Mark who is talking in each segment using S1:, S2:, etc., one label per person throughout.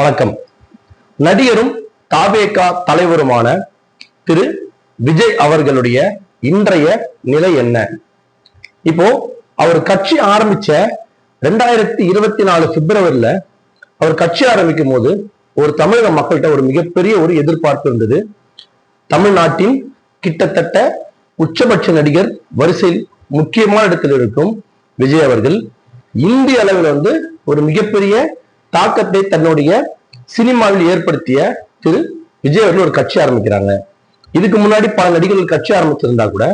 S1: வணக்கம். நடிகரும் தாவேகா தலைவருமான திரு விஜய் அவர்களுடைய இன்றைய நிலை என்ன? இப்போ அவர் கட்சி ஆரம்பிச்ச 2024 பிப்ரவரியில அவர் கட்சி ஆரம்பிக்கும் போது ஒரு தமிழக மக்கள்கிட்ட ஒரு மிகப்பெரிய ஒரு எதிர்பார்ப்பு இருந்தது. தமிழ்நாட்டின் கிட்டத்தட்ட உச்சபட்ச நடிகர் வரிசையில் முக்கியமான இடத்தில் இருக்கும் விஜய் அவர்கள் இந்திய அளவில் ஒரு மிகப்பெரிய தாக்கத்தை தன்னுடைய சினிமாவில் ஏற்படுத்திய திரு விஜய் அவர்கள் ஒரு கட்சி ஆரம்பிக்கிறாங்க. இதுக்கு முன்னாடி பல நடிகர்கள் கட்சி ஆரம்பிச்சிருந்தா கூட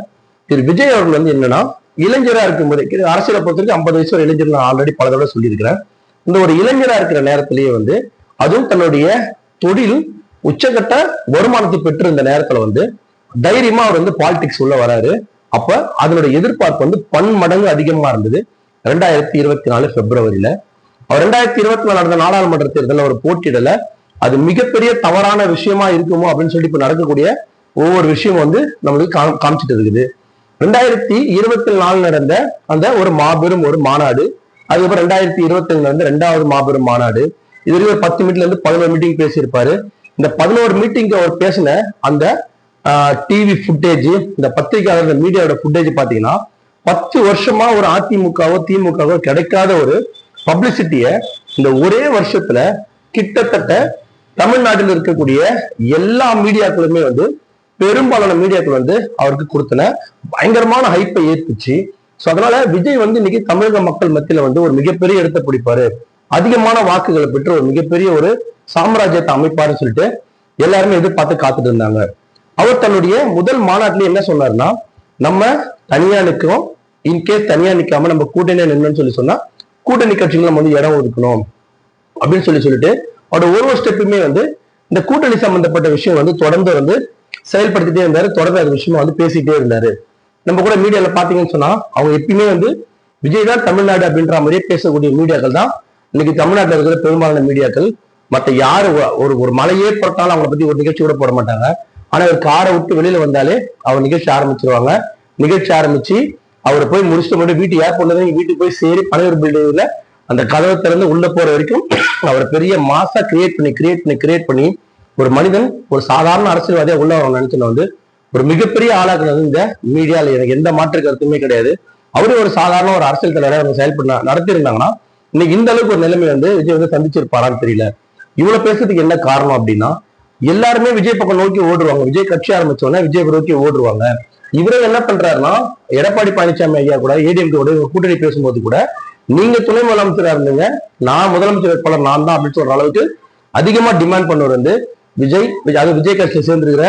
S1: திரு விஜய் அவர்கள் என்னன்னா இளைஞரா இருக்கும் போதே அரசியலை பொறுத்தவரைக்கும் 50 வயசு ஒரு இளைஞர் நான் ஆல்ரெடி பல தடவை சொல்லியிருக்கிறேன். இந்த ஒரு இளைஞரா இருக்கிற நேரத்திலேயே அதுவும் தன்னுடைய தொழில் உச்சகட்ட வருமானத்தை பெற்று இந்த நேரத்துல தைரியமா அவர் பாலிடிக்ஸ் உள்ள வராரு. அப்ப அதனுடைய எதிர்பார்ப்பு பன்மடங்கு அதிகமா இருந்தது. 2024 பிப்ரவரியில அவர் 2024 நடந்த நாடாளுமன்ற தேர்தலில் ஒரு போட்டியிடல. அது மிகப்பெரிய தவறான விஷயமா இருக்குமோ அப்படின்னு சொல்லி இப்ப நடக்கக்கூடிய ஒவ்வொரு விஷயம் நம்மளுக்கு காமிச்சிட்டு இருக்குது. 2024 நடந்த அந்த ஒரு மாபெரும் ஒரு மாநாடு, அதுக்கப்புறம் 2025 நடந்த 2வது மாபெரும் மாநாடு, இது வரைக்கும் 10 மீட்டிங்ல இருந்து 11 மீட்டிங் பேசியிருப்பாரு. இந்த 11 மீட்டிங்க்கு அவர் பேசின அந்த டிவி ஃபுட்டேஜ், இந்த பத்திரிகையாளர் மீடியாவோட ஃபுட்டேஜ் பாத்தீங்கன்னா 10 வருஷமா ஒரு அதிமுகவோ திமுகவோ கிடைக்காத ஒரு பப்ளிசிட்டிய இந்த ஒரே வருஷத்துல கிட்டத்தட்ட தமிழ்நாட்டில் இருக்கக்கூடிய எல்லா மீடியாக்களுமே பெரும்பாலான மீடியாக்கள் அவருக்கு கொடுத்தன பயங்கரமான ஹைப்பை ஏற்புச்சு. சோ அதனால விஜய் இன்னைக்கு தமிழக மக்கள் மத்தியில ஒரு மிகப்பெரிய இடத்தை பிடிப்பாரு, அதிகமான வாக்குகளை பெற்று ஒரு மிகப்பெரிய ஒரு சாம்ராஜ்யத்தை அமைப்பாருன்னு சொல்லிட்டு எல்லாருமே எதிர்பார்த்து காத்துட்டு இருந்தாங்க. அவர் தன்னுடைய முதல் மாநாட்டில என்ன சொன்னாருன்னா, நம்ம தனியா நிற்கிறோம், இன்கேஸ் தனியா நிக்காம நம்ம கூட்டணியா நின்னு சொன்னா கூட்டணி கட்சிகள் நம்ம இடம் ஒதுக்கணும் அப்படின்னு சொல்லிட்டு அவரோட ஒரு ஸ்டெப்புமே இந்த கூட்டணி சம்பந்தப்பட்ட விஷயம் தொடர்ந்து செயல்படுத்திட்டே இருந்தாரு. தொடர்ந்து அந்த விஷயமா பேசிட்டே இருந்தாரு. நம்ம கூட மீடியால பாத்தீங்கன்னு சொன்னா அவங்க எப்பயுமே விஜய் தான் தமிழ்நாடு அப்படின்ற மாதிரியே பேசக்கூடிய மீடியாக்கள் தான் இன்னைக்கு தமிழ்நாட்டில் இருக்கிற பெரும்பாலான மீடியாக்கள். மற்ற யாரு ஒரு மலையே போட்டாலும் அவங்களை பத்தி ஒரு நிகழ்ச்சி கூட போட மாட்டாங்க. ஆனா ஒரு காரை விட்டு வெளியில வந்தாலே அவர் நிகழ்ச்சி ஆரம்பிச்சிருவாங்க. நிகழ்ச்சி ஆரம்பிச்சு அவரை போய் முடிச்சுட்டு மட்டும் வீட்டு ஏர்போர்ட்ல வீட்டுக்கு போய் சேரி பனையூர் பில்டிங்ல அந்த கதவை திறந்து உள்ள போற வரைக்கும் அவரை பெரிய மாசா கிரியேட் பண்ணி ஒரு மனிதன் ஒரு சாதாரண அரசியல்வாதியா உள்ள அவங்க நினைச்சுன்னு ஒரு மிகப்பெரிய ஆளாக்குனது இந்த மீடியால எனக்கு எந்த மாற்று கருத்துமே கிடையாது. அவரு ஒரு சாதாரண ஒரு அரசியல் தலைவரை அவங்க செயல்பட நடத்திருந்தாங்கன்னா இன்னைக்கு இந்த அளவுக்கு ஒரு நிலைமை விஜய் சந்திச்சிருப்பாரான்னு தெரியல. இவ்வளவு பேசுறதுக்கு என்ன காரணம் அப்படின்னா, எல்லாருமே விஜய் பக்கம் நோக்கி ஓடுவாங்க. விஜய் கட்சி ஆரம்பிச்சோன்னா விஜய் நோக்கி ஓடுவாங்க. இவரே என்ன பண்றாருன்னா, எடப்பாடி பழனிசாமி ஐயா கூட ஏடிஎம்கே கூட்டணி பேசும்போது கூட நீங்க துணை முதலமைச்சரா இருந்தீங்க, நான் முதலமைச்சர் வேட்பாளர் நான் தான் அப்படின்னு சொல்ற அளவுக்கு அதிகமா டிமாண்ட் பண்ணுவார் விஜய். அது விஜய் கட்சியில சேர்ந்துருக்கிற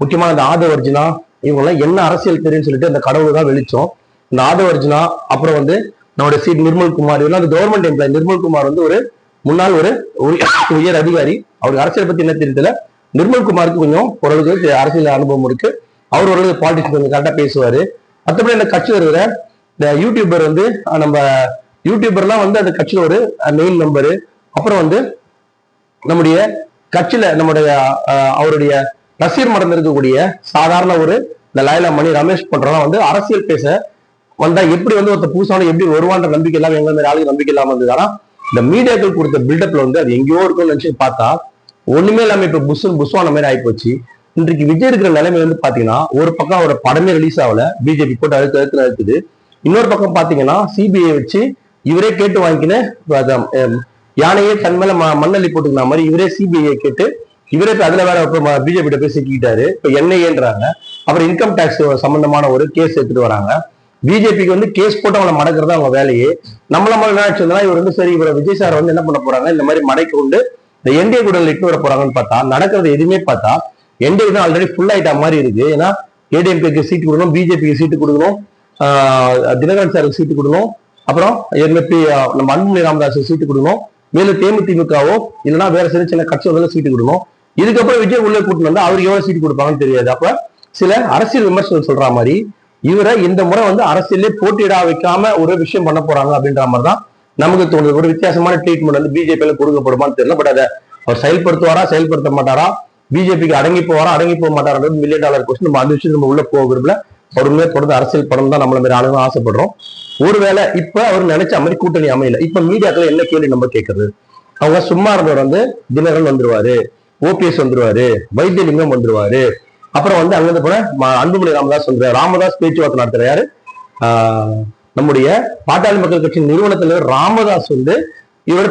S1: முக்கியமான இந்த ஆதவர்ஜினா இவங்க எல்லாம் என்ன அரசியல் தெரியும்னு சொல்லிட்டு அந்த கடவுள் தான் வெளிச்சம். இந்த ஆதவர்ஜினா அப்புறம் நம்மளுடைய சீட் நிர்மல்குமார் இவெல்லாம் அந்த கவர்மெண்ட் எம்ப்ளாயி. நிர்மல்குமார் ஒரு முன்னாள் ஒரு உயர் அதிகாரி. அவருக்கு அரசியல் பத்தி என்ன தெரியல. நிர்மல்குமாருக்கு கொஞ்சம் ஓரளவுக்கு அரசியல் அனுபவம் இருக்கு. அவர் ஓரளவுக்கு பாலிடிக்ஸ் கொஞ்சம் கரெக்டா பேசுவாரு. மற்றபடி அந்த கட்சியில் இருக்கிற இந்த யூடியூபர் நம்ம யூடியூபர்லாம் அந்த கட்சியில ஒரு மெயின் நம்பரு. அப்புறம் நம்முடைய கட்சியில நம்முடைய அவருடைய ரசிகர் மடம் இருக்கக்கூடிய சாதாரண ஒரு இந்த லைலா மணி ரமேஷ் போன்றலாம் அரசியல் பேச வந்தா எப்படி ஒருத்த புதுசான எப்படி வருவான்ற நம்பிக்கை இல்லாம எங்க மாதிரி ஆளுக்கு நம்பிக்கை இல்லாம இருந்தது. ஆனா இந்த மீடியாக்கள் கொடுத்த பில்டப்ல அது எங்கேயோ இருக்கும்னு நினைச்சு பார்த்தா ஒண்ணுமே இல்லாம இப்ப புஷ்வான மாதிரி ஆயிப்போச்சு. இன்றைக்கு விஜய் இருக்கிற நிலைமை பாத்தீங்கன்னா, ஒரு பக்கம் அவரோட படமே ரிலீஸ் ஆகல, பிஜேபி போட்டு அழுத்து அழுத்துது. இன்னொரு பக்கம் பாத்தீங்கன்னா சிபிஐ வச்சு இவரே கேட்டு வாங்கிக்கின யானையே தன் மேல மண்ணள்ளி போட்டுக்கிற மாதிரி இவரே சிபிஐ கேட்டு இவரே அதுல வேற பிஜேபி போய் சிக்கிட்டாரு. இப்ப என்ஐஏன்றாங்க. அப்புறம் இன்கம் டாக்ஸ் சம்பந்தமான ஒரு கேஸ் எடுத்துட்டு வராங்க. பிஜேபிக்கு கேஸ் போட்டு அவங்களை மடக்கிறதா அவங்க வேலையே. நம்மள மாதிரி என்ன ஆச்சுன்னா இவர் சரி இவரை விஜய் சார் என்ன பண்ண போறாங்க, இந்த மாதிரி மடைக்கு கொண்டு இந்த என்டிஏ கூட இட்டு வர போறாங்கன்னு பார்த்தா நடக்கிறது எதுவுமே பார்த்தா என்டிஏ தான் ஆல்ரெடி ஃபுல் ஆயிட்டா மாதிரி இருக்கு. ஏன்னா ஏடிஎம்கேக்கு சீட்டு கொடுக்கணும், பிஜேபிக்கு சீட்டு கொடுக்கணும், தினகரன் சாருக்கு சீட்டு கொடுக்கணும், அப்புறம் எம்எப்பி நம்ம அன்புமணி ராமதாஸ் சீட்டு கொடுக்கணும், மேலும் தேமுதிமுகவோ இல்லைன்னா வேற சின்ன சின்ன கட்சி சீட்டு கொடுக்கணும். இதுக்கப்புறம் விஜய் உள்ள கூட்டிட்டு அவருக்கு எவ்வளவு சீட்டு கொடுப்பாங்கன்னு தெரியாது. அப்ப சில அரசியல் விமர்சனம் சொல்ற மாதிரி இவரை இந்த முறை அரசியலே போட்டியிட வைக்காம ஒரு விஷயம் பண்ண போறாங்க அப்படின்ற மாதிரிதான் நமக்கு தோணுது. ஒரு வித்தியாசமான ட்ரீட்மெண்ட் பிஜேபியில கொடுக்கப்படுமான்னு தெரியல. பட் அதை அவர் செயல்படுத்துவாரா செயல்படுத்த மாட்டாரா, பிஜேபிக்கு அடங்கி போவாரா அடங்கி போக மாட்டாரா $1 மில்லியன் கொஸ்டின். நம்ம அந்த விஷயம் நம்ம உள்ள போக விரும்பல. அவருமே தொடர்ந்து அரசியல் படம் தான் நம்மள மாதிரி ஆளுங்க ஆசைப்படுறோம். ஒருவேளை இப்ப அவர் நினைச்ச மாதிரி கூட்டணி அமையல. இப்ப மீடியாக்கள் என்ன கேள்வி நம்ம கேட்கறது, அவங்க சும்மா இருந்தவர் வந்து தினகரன் வந்துருவாரு, ஓபிஎஸ் வந்துருவாரு, வைத்தியலிங்கம் வந்துருவாரு. அப்புறம் வந்து அங்கிருந்து போன அன்புமணி ராமதாஸ் வந்துருவாரு. ராமதாஸ் பேச்சுவார்த்தை நடத்துற யாரு, நம்முடைய பாட்டாளி மக்கள் கட்சி நிறுவனத்தில் ராமதாஸ் வந்து இவர்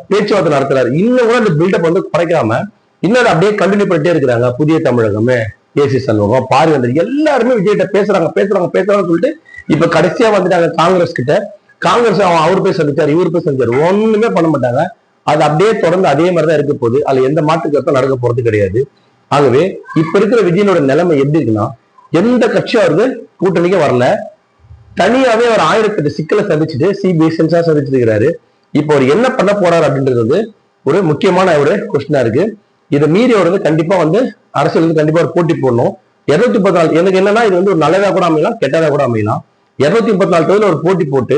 S1: பேச்சுவார்த்தை நடத்துறாரு. இன்னும் கூட இந்த பில்டப் வந்து குறைக்காம இன்னும் அப்படியே கண்டினியூ பண்ணிட்டே இருக்கிறாங்க. புதிய தமிழகமே, ஏசி சண்முகம், பாரிவேந்தர் எல்லாருமே விஜய்கிட்ட பேசுறாங்கன்னு சொல்லிட்டு இப்ப கடைசியா வந்துட்டாங்க காங்கிரஸ் கிட்ட. காங்கிரஸ் அவர் போய் சந்திச்சாரு, இவர் போய் சந்திச்சாரு, ஒண்ணுமே பண்ண மாட்டாங்க. அது அப்படியே தொடர்ந்து அதே மாதிரிதான் இருக்க போகுது. அதுல எந்த மாற்று கருத்தும் நடக்க போறது கிடையாது. ஆகவே இப்ப இருக்கிற விஜயனோட நிலைமை எப்படி இருக்குன்னா, எந்த கட்சியும் அவருக்கு கூட்டணிக்கு வரல, தனியாவே அவர் 1008 சிக்கலை சந்திச்சுட்டு சிபிஐ சென்சார் சந்திச்சுட்டு இருக்கிறாரு. இப்போ அவர் என்ன பண்ண போறாரு அப்படின்றது வந்து ஒரு முக்கியமான ஒரு கொஸ்டினா இருக்கு. இதை மீறி அவர் வந்து கண்டிப்பா வந்து அரசியல் வந்து கண்டிப்பா ஒரு போட்டி போடணும். 234 எனக்கு என்னன்னா, இது வந்து ஒரு நல்லதா கூட அமையலாம், கெட்டதா கூட அமையலாம். 234 தொகுதியில் ஒரு போட்டி போட்டு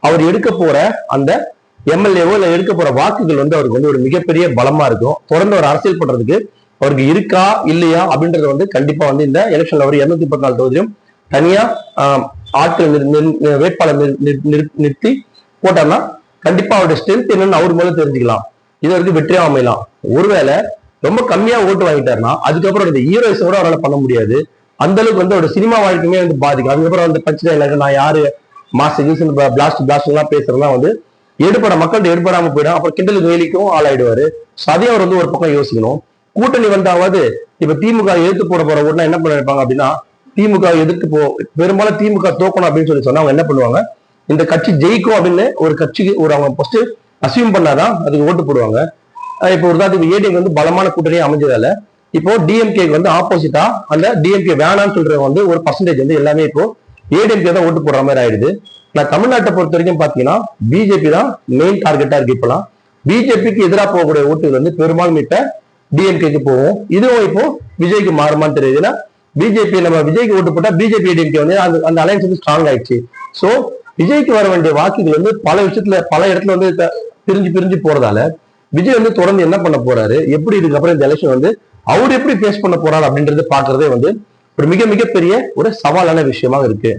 S1: அவர் எடுக்க போற அந்த எம்எல்ஏவோ இல்ல எடுக்க போற வாக்குகள் வந்து அவருக்கு வந்து ஒரு மிகப்பெரிய பலமா இருக்கும். தொடர்ந்து ஒரு அரசியல் பண்றதுக்கு அவருக்கு இருக்கா இல்லையா அப்படின்றது வந்து கண்டிப்பா வந்து இந்த எலெக்ஷன்ல அவர் 234 தொகுதியும் தனியா ஆட்கள் வேட்பாளர் நிறுத்தி போட்டார்னா கண்டிப்பா அவருடைய ஸ்ட்ரென்த் என்னன்னு அவர் மேல தெரிஞ்சுக்கலாம். இது வரைக்கும் வெற்றியா அமையலாம். ஒருவேளை ரொம்ப கம்மியா ஓட்டு வாங்கிட்டாருன்னா அதுக்கப்புறம் இந்த ஹீரோயிஸ் கூட அவரால் பண்ண முடியாது. அந்த அளவுக்கு வந்து அவரோட சினிமா வாழ்க்கையுமே வந்து பாதிக்கும். அதுக்கப்புறம் வந்து பச்சை எனக்கு நான் யாரு மாசம் பிளாஸ்ட் எல்லாம் பேசுறதுலாம் வந்து எடுபட மக்கள்கிட்ட எடுபடாம போயிடும். அப்புறம் கிண்டலுக்கு வேலிக்கும் ஆளாயிடுவாரு. அதையும் அவர் வந்து ஒரு பக்கம் யோசிக்கணும். கூட்டணி வந்தாவது இப்ப திமுக எதிர்த்து போட போற ஓட்டுனா என்ன பண்ணிருப்பாங்க அப்படின்னா, திமுக எதிர்த்து பெரும்பாலும் திமுக தோக்கணும் அப்படின்னு சொன்னா அவங்க என்ன பண்ணுவாங்க, இந்த கட்சி ஜெயிக்கும் அப்படின்னு ஒரு கட்சிக்கு ஒரு அவங்க ஃபர்ஸ்ட் அசியூம் பண்ணாதான் அதுக்கு ஓட்டு போடுவாங்க. இப்போ ஒரு தான் ஏடிஎம் வந்து பலமான கூட்டணியை அமைஞ்சதால இப்போ டிஎம்கே வந்து ஆப்போசிட்டா அந்த டிஎம்கே வேணான்னு சொல்றவங்க வந்து ஒரு பர்சன்டேஜ் வந்து எல்லாமே இப்போ ஏடிஎம்கே தான் ஓட்டு போடுற மாதிரி ஆயிடுது. நான் தமிழ்நாட்டை பொறுத்த வரைக்கும் பாத்தீங்கன்னா பிஜேபி தான் மெயின் டார்கெட்டா இருக்கு. இப்பெல்லாம் பிஜேபிக்கு எதிராக போகக்கூடிய ஓட்டுகள் வந்து பெரும்பாலும் இப்ப டிஎம்கேக்கு போவோம். இதுவும் இப்போ விஜய்க்கு மாறுமான்னு தெரியுது. ஏன்னா பிஜேபி நம்ம விஜய்க்கு ஓட்டு போட்டா பிஜேபி டிஎம்கே வந்து அந்த அலைன்ஸ் வந்து ஸ்ட்ராங் ஆயிடுச்சு. சோ விஜய்க்கு வர வேண்டிய வாக்குகள் வந்து பல விஷயத்துல பல இடத்துல வந்து பிரிஞ்சு போறதால விஜய் வந்து தொடர்ந்து என்ன பண்ண போறாரு, எப்படி இதுக்கப்புறம் இந்த எலெக்ஷன் வந்து அவர் எப்படி ஃபேஸ் பண்ண போறாரு அப்படின்றது பாக்குறதே வந்து ஒரு மிக மிகப்பெரிய ஒரு சவாலான விஷயமாக இருக்கு.